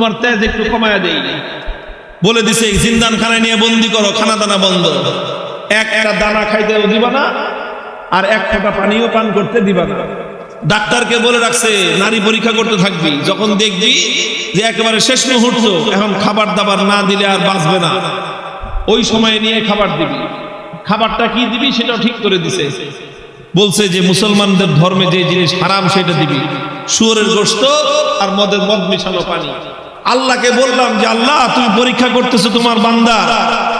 তোমার তেজ একটু কমায়া দেই বলে দিছে জিন্দান খানায় নিয়ে বন্দি করো, খানা দানা বন্ধ, একটা দানা খাইতেও দিবা না আর এক ফোঁটা পানিও পান করতে দিবা না। ডাক্তারকে বলে রাখছে নারী পরীক্ষা করতে থাকবি, যখন দেখবি যে একেবারে শেষ মুহূর্ত, এখন খাবার দাবার না দিলে আর বাঁচবে না, ওই সময় নিয়ে খাবার দিবি। খাবারটা কি দিবি সেটাও ঠিক করে দিছে, বলছে যে মুসলমানদের ধর্মে যে জিনিস হারাম সেটা দিবি, শুয়োরের গোশত আর মদ মিশানো পানি। আল্লাহকে বললাম যে আল্লাহ তুমি পরীক্ষা করতেছো তোমার বান্দা,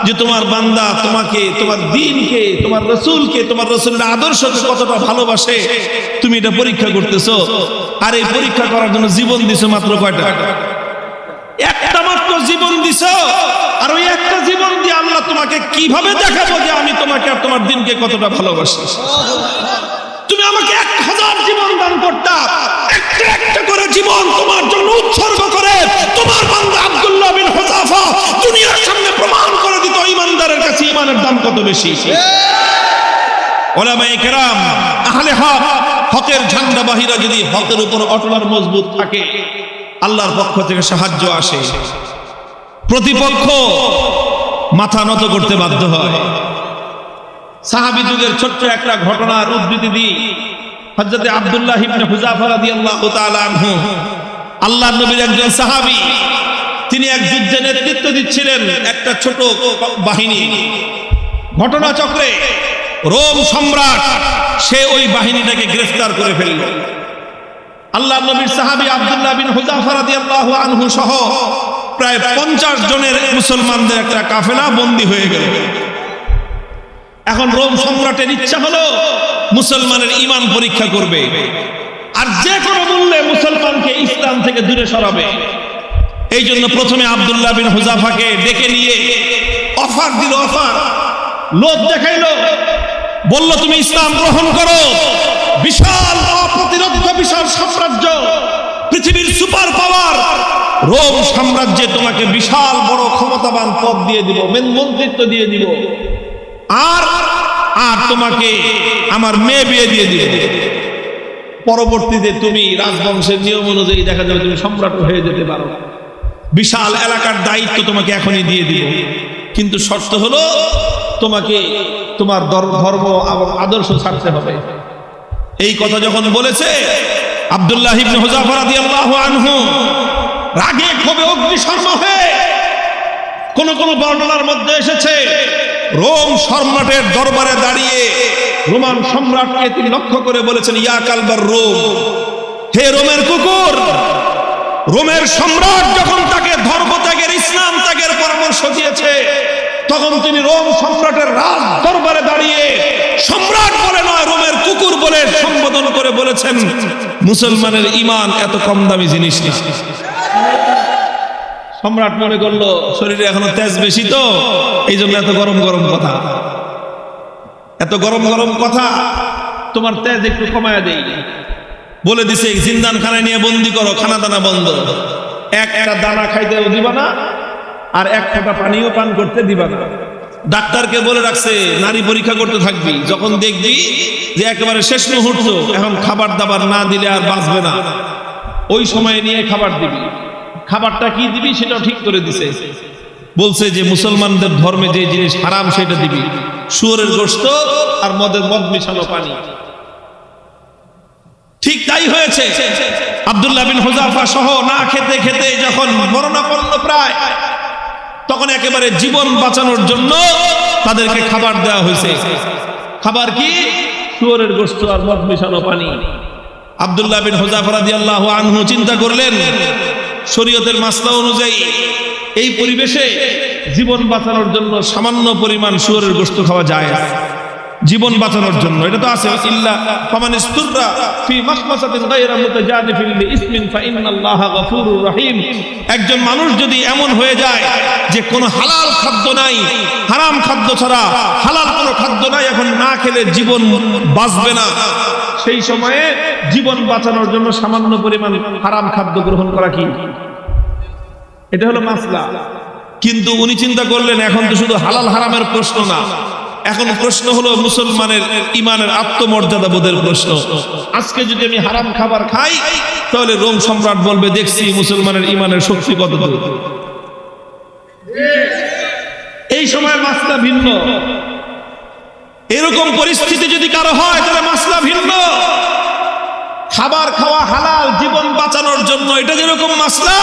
যে তোমার বান্দা তোমাকে, তোমার দ্বীনকে, তোমার রাসূলকে, তোমার রাসূলের আদর্শকে কতটা ভালোবাসে, তুমি এটা পরীক্ষা করতেছো। আর এই পরীক্ষা করার জন্য জীবন দিছো মাত্র কয়টা? একটা মাত্র জীবন দিছো। আর ওই একটা জীবন দিয়ে আল্লাহ তোমাকে কিভাবে দেখাবো যে আমি তোমাকে আর তোমার দ্বীনকে কতটা ভালোবাসি? তুমি আমাকে 1000 জীবন দান করতা, একটা একটা করে জীবন তোমার জন্য উৎসর্গ করে তোমার বান্দা আব্দুল্লাহ বিন হুযাফা দুনিয়ার সামনে প্রমাণ করে দিত ঈমানদারের কাছে ঈমানের দাম কত বেশি। উলামায়ে কেরাম, আহলে হক, হকের ঝান্ডাবাহীরা যদি হকের উপর অটল আর মজবুত থাকে, আল্লাহর পক্ষ থেকে সাহায্য আসে, প্রতিপক্ষ মাথা নত করতে বাধ্য হয়। সাহাবী যুগের ছোট্ট একটা ঘটনার উদ্ধৃতি দিই। হযরত আব্দুল্লাহ ইবনে হুযাফা রাদিয়াল্লাহু তাআলা আনহু, আল্লাহর নবীর একজন সাহাবী, তিনি এক যুদ্ধে নেতৃত্ব দিচ্ছিলেন একটা ছোট বাহিনী। ঘটনাচক্রে রোম সম্রাট সে ওই বাহিনীটাকে গ্রেফতার করে ফেলল। আল্লাহর নবীর সাহাবী আব্দুল্লাহ বিন হুযাফা রাদিয়াল্লাহু আনহু সহ প্রায় 50 জনের মুসলমানদের একটা কাফেলা বন্দী হয়ে গেল। এখন রোম সম্রাটের ইচ্ছা হলো মুসলমানের ঈমান পরীক্ষা করবে আর যে কোনো মূল্যে মুসলমানকে ইসলাম থেকে দূরে সরাবে। এই জন্য প্রথমে আব্দুল্লাহ বিন হুযাফাকে ডেকে নিয়ে অফার দিল, অফার লোভ দেখাইলো, বলল তুমি ইসলাম গ্রহণ করো, বিশাল অপ্রতিরোধ্য বিশাল সাম্রাজ্য, পৃথিবীর সুপার পাওয়ার রোম সাম্রাজ্যে তোমাকে বিশাল বড় ক্ষমতাবান পদ দিয়ে দিব, মন্ত্রিত্ব দিয়ে দিব, আর আর তোমাকে আমার মেয়ে বিয়ে দিয়ে দিব। পরবর্তীতে তুমি রাজবংশের নিয়ম অনুযায়ী দেখা যাবে তুমি সম্রাট হয়ে যেতে পারো, বিশাল এলাকার দায়িত্ব তোমাকে এখনই দিয়ে দিব, কিন্তু শর্ত হলো তোমাকে তোমার ধর্ম এবং আদর্শ ছাড়তে হবে। এই কথা যখন বলেছে, আব্দুল্লাহ ইবনে হুযাফা রাদিয়াল্লাহু আনহু রাগে ক্ষোভে অগ্নিশর্মা হয়ে, কোন কোন বর্ণনার মধ্যে এসেছে রোম সম্রাটের দরবারে দাঁড়িয়ে রোমান সম্রাটকে তিনি লক্ষ্য করে বলেছেন, ইয়া কালবার রোম, হে রোমের কুকুর। রোমের সম্রাট যখন তাকে ধর্ম ত্যাগের, ইসলাম ত্যাগের পরামর্শ দিয়েছে, তখন তিনি রোম সম্রাটের রাজ দরবারে দাঁড়িয়ে সম্রাট বলে নয়, রোমের কুকুর বলে সম্বোধন করে বলেছেন, মুসলমানের ঈমান এত কম দামি জিনিস না। সম্রাট মনে করলো শরীরে এখনো তেজ বেশি, তো এই জন্য এত গরম গরম কথা, এত গরম গরম কথা, তোমার তেজ একটু কমায়া দেই বলে দিছে জিন্দান খানায় নিয়ে বন্দি করো, খানা দানা বন্ধ, একটা দানা খাইতেও দিবা না আর এক ফোঁটা পানিও পান করতে দিবা না। ডাক্তারকে বলে রাখছে নারী পরীক্ষা করতে থাকবি, যখন দেখবি যে একেবারে শেষ মুহূর্ত, এখন খাবার দাবার না দিলে আর বাঁচবে না, ওই সময় নিয়ে খাবার দিবি। খাবারটা কি দিবি সেটাও ঠিক করে দিছে, বলছে যে মুসলমানদের ধর্মে যে জিনিস হারাম সেটা দিবি, শুয়োরের গোশত আর মদ মিশানো পানি। ঠিক তাই হয়েছে। আব্দুল্লাহ বিন হুযাফা সহ না খেতে খেতে যখন মরণাপন্ন প্রায়, তখন একেবারে জীবন বাঁচানোর জন্য তাদেরকে খাবার দেওয়া হয়েছে। খাবার কি? শুয়োরের গোশত আর মদ মিশানো পানি। আব্দুল্লাহ বিন হুযাফা রাদিয়াল্লাহু আনহু চিন্তা করলেন, শরীয়তের মাসলা অনুযায়ী এই পরিবেশে জীবন বাঁচানোর জন্য সামান্য পরিমাণ শুয়োরের গোশত খাওয়া যায়, জীবন বাঁচানোর জন্য। এটা তো আছে, ইল্লা ফামান ইসতুররা ফি মাখমাসাতিন গায়রা মুতাজানিফিন লিইসমিন ফাইন্নাল্লাহা গফুরুর রহিম। একজন মানুষ যদি এমন হয়ে যায় যে কোনো হালাল খাদ্য নাই, হারাম খাদ্য ছাড়া হালাল কোনো খাদ্য নাই, এখন না খেলে জীবন বাঁচবে না, সেই সময়ে জীবন বাঁচানোর জন্য সামান্য পরিমাণ হারাম খাদ্য গ্রহণ করা কি, এটা হলো মাসলা। কিন্তু উনি চিন্তা করলেন এখন তো শুধু হালাল হারামের প্রশ্ন না, এখন প্রশ্ন হলো মুসলমানের ইমানের আত্মমর্যাদা বোধের প্রশ্ন। আজকে যদি আমি হারাম খাবার খাই তাহলে রোম সম্রাট বলবে দেখছি মুসলমানের ইমানের শক্তি কত দূর। এই সময় মাসলা ভিন্ন। এরকম পরিস্থিতি যদি কারো হয় তাহলে মাসলা ভিন্ন। খাবার খাওয়া হালাল জীবন বাঁচানোর জন্য, এটা যেরকম মাসলা,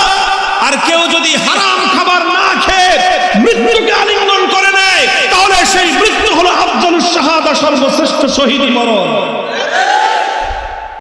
আর কেউ যদি হারাম খাবার না খেয়ে মৃত্যুকে আলিঙ্গন করে নেয় তাহলে সেই মৃত্যু হলো আফজালুস শাহাদা, সর্বশ্রেষ্ঠ শহীদ মরণ।